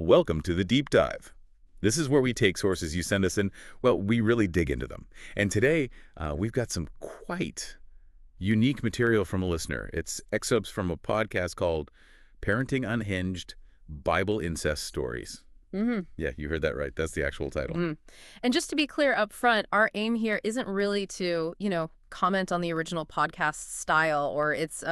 Welcome to the Deep Dive. This is where we take sources you send us and, well, we really dig into them. And today, we've got some quite unique material from a listener. It's excerpts from a podcast called Parenting Unhinged, Bible Incest Stories. Yeah, you heard that right. That's the actual title. And just to be clear up front, our aim here isn't really to, comment on the original podcast style or its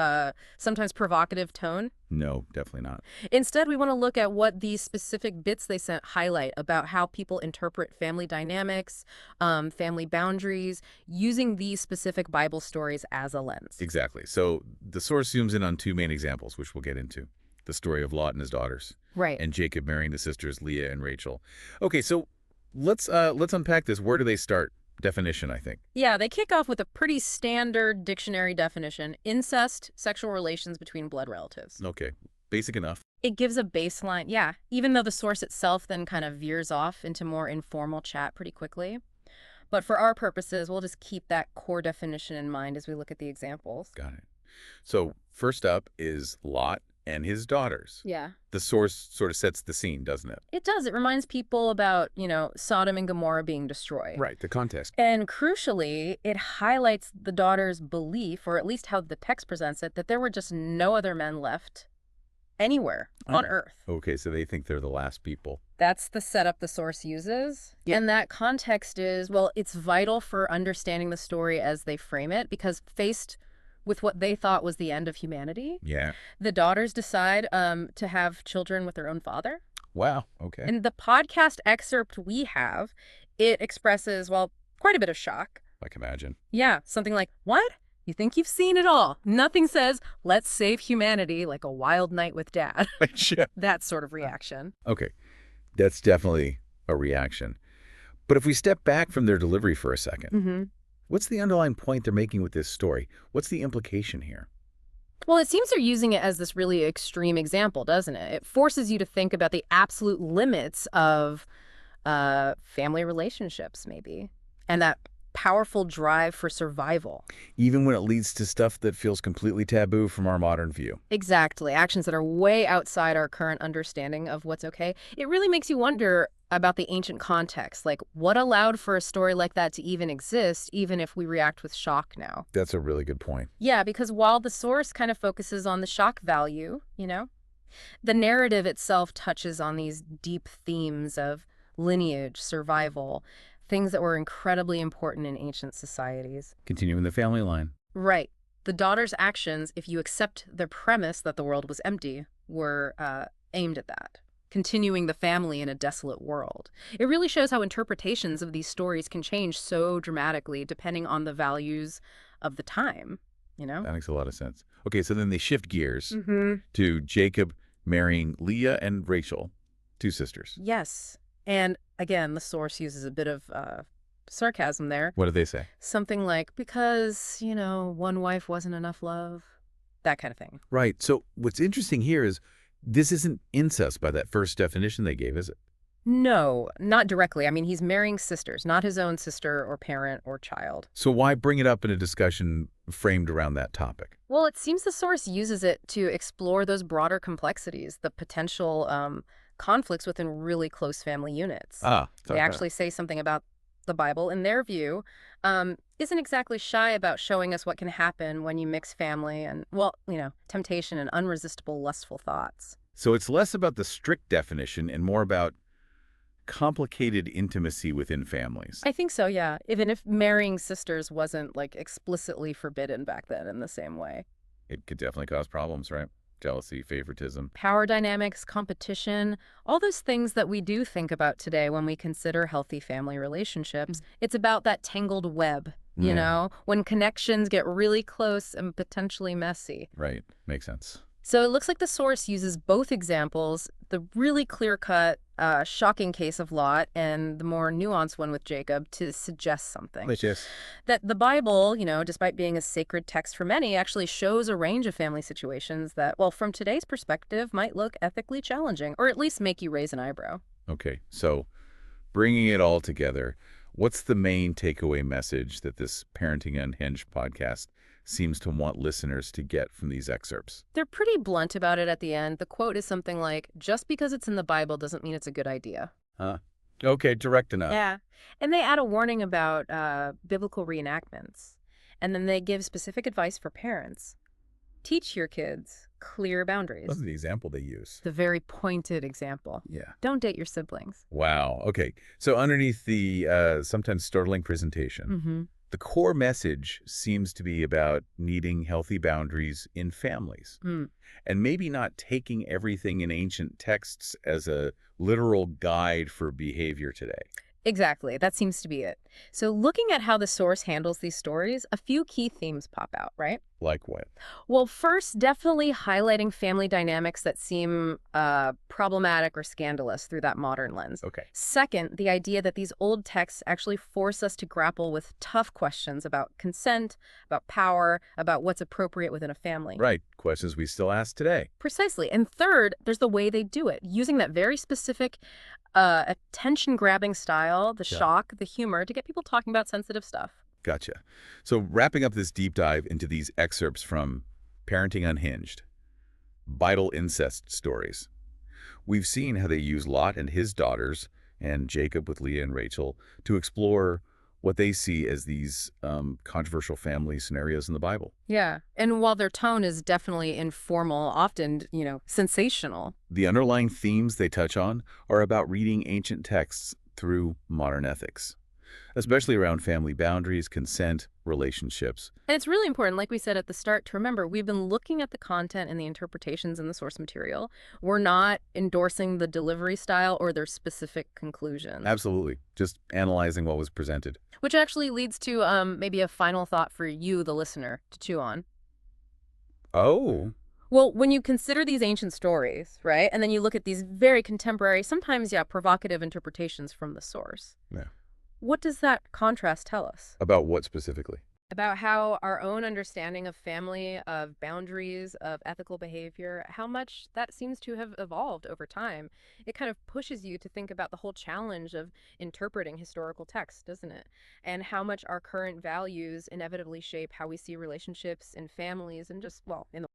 sometimes provocative tone. No, definitely not. Instead, we want to look at what these specific bits they sent highlight about how people interpret family dynamics, family boundaries, using these specific Bible stories as a lens. Exactly. So the source zooms in on two main examples, which we'll get into. The story of Lot and his daughters. Right. And Jacob marrying the sisters Leah and Rachel. Okay, so let's unpack this. Where do they start? Definition, I think. Yeah, they kick off with a pretty standard dictionary definition: incest, sexual relations between blood relatives. Okay, basic enough. It gives a baseline, yeah, even though the source itself then kind of veers off into more informal chat pretty quickly. But for our purposes, we'll just keep that core definition in mind as we look at the examples. Got it. So first up is Lot and his daughters. Yeah. The source sort of sets the scene, doesn't it? It does. It reminds people about, Sodom and Gomorrah being destroyed. Right, the context. And crucially, it highlights the daughters' belief, or at least how the text presents it, that there were just no other men left anywhere on Earth. Okay, so they think they're the last people. That's the setup the source uses. Yeah. And that context is, well, it's vital for understanding the story as they frame it, because faced with what they thought was the end of humanity, Yeah. the daughters decide to have children with their own father. Wow, okay. In the podcast excerpt we have, it expresses, well, quite a bit of shock. I can imagine. Yeah, something like, what? You think you've seen it all? Nothing says, let's save humanity like a wild night with dad. That sort of reaction. Okay, that's definitely a reaction. But if we step back from their delivery for a second, what's the underlying point they're making with this story? What's the implication here? Well, it seems they're using it as this really extreme example, doesn't it? It forces you to think about the absolute limits of family relationships, maybe, and that powerful drive for survival. Even when it leads to stuff that feels completely taboo from our modern view. Exactly. Actions that are way outside our current understanding of what's okay. It really makes you wonder about the ancient context, like what allowed for a story like that to even exist, even if we react with shock now. That's a really good point. Yeah, because while the source kind of focuses on the shock value, the narrative itself touches on these deep themes of lineage, survival, things that were incredibly important in ancient societies. Continuing the family line. Right. The daughter's actions, if you accept the premise that the world was empty, were aimed at that. Continuing the family in a desolate world. It really shows how interpretations of these stories can change so dramatically depending on the values of the time, That makes a lot of sense. Okay, so then they shift gears to Jacob marrying Leah and Rachel, two sisters. Yes. And again, the source uses a bit of sarcasm there. What do they say? Something like, because, one wife wasn't enough love, that kind of thing. Right. So what's interesting here is this isn't incest by that first definition they gave, is it? No, not directly. I mean, he's marrying sisters, not his own sister or parent or child. So why bring it up in a discussion framed around that topic? Well, it seems the source uses it to explore those broader complexities, the potential conflicts within really close family units. They actually say something about the Bible, in their view, isn't exactly shy about showing us what can happen when you mix family and, temptation and unresistible lustful thoughts. So it's less about the strict definition and more about complicated intimacy within families. I think so, yeah. Even if marrying sisters wasn't, explicitly forbidden back then in the same way. It could definitely cause problems, right? Jealousy, favoritism. Power dynamics, competition, all those things that we do think about today when we consider healthy family relationships. It's about that tangled web, when connections get really close and potentially messy. Right. Makes sense. So it looks like the source uses both examples, the really clear-cut, shocking case of Lot and the more nuanced one with Jacob, to suggest something. That the Bible, despite being a sacred text for many, actually shows a range of family situations that, well, from today's perspective, might look ethically challenging, or at least make you raise an eyebrow. Okay, so bringing it all together, what's the main takeaway message that this Parenting Unhinged podcast seems to want listeners to get from these excerpts? They're pretty blunt about it at the end. The quote is something like, just because it's in the Bible doesn't mean it's a good idea. Huh? Okay, direct enough. Yeah. And they add a warning about biblical reenactments. And then they give specific advice for parents. Teach your kids clear boundaries. Love the example they use. The very pointed example. Yeah. Don't date your siblings. Wow. Okay. So underneath the sometimes startling presentation, the core message seems to be about needing healthy boundaries in families. And maybe not taking everything in ancient texts as a literal guide for behavior today. Exactly. That seems to be it. So looking at how the source handles these stories, a few key themes pop out, right? Like what? Well, first, definitely highlighting family dynamics that seem problematic or scandalous through that modern lens. Okay. Second, the idea that these old texts actually force us to grapple with tough questions about consent, about power, about what's appropriate within a family. Right. Questions we still ask today. Precisely. And third, there's the way they do it, using that very specific attention-grabbing style, the shock, the humor, to get people talking about sensitive stuff. Gotcha. So wrapping up this deep dive into these excerpts from Parenting Unhinged, vital incest stories, we've seen how they use Lot and his daughters and Jacob with Leah and Rachel to explore what they see as these controversial family scenarios in the Bible. Yeah. And while their tone is definitely informal, often, sensational. The underlying themes they touch on are about reading ancient texts through modern ethics, especially around family boundaries, consent, relationships. And it's really important, like we said at the start, to remember we've been looking at the content and the interpretations in the source material. We're not endorsing the delivery style or their specific conclusions. Absolutely. Just analyzing what was presented. Which actually leads to maybe a final thought for you, the listener, to chew on. Oh. Well, when you consider these ancient stories, right, and then you look at these very contemporary, sometimes, provocative interpretations from the source. Yeah. What does that contrast tell us? About what specifically? About how our own understanding of family, of boundaries, of ethical behavior, how much that seems to have evolved over time. It kind of pushes you to think about the whole challenge of interpreting historical text, doesn't it? And how much our current values inevitably shape how we see relationships and families and just, well, in the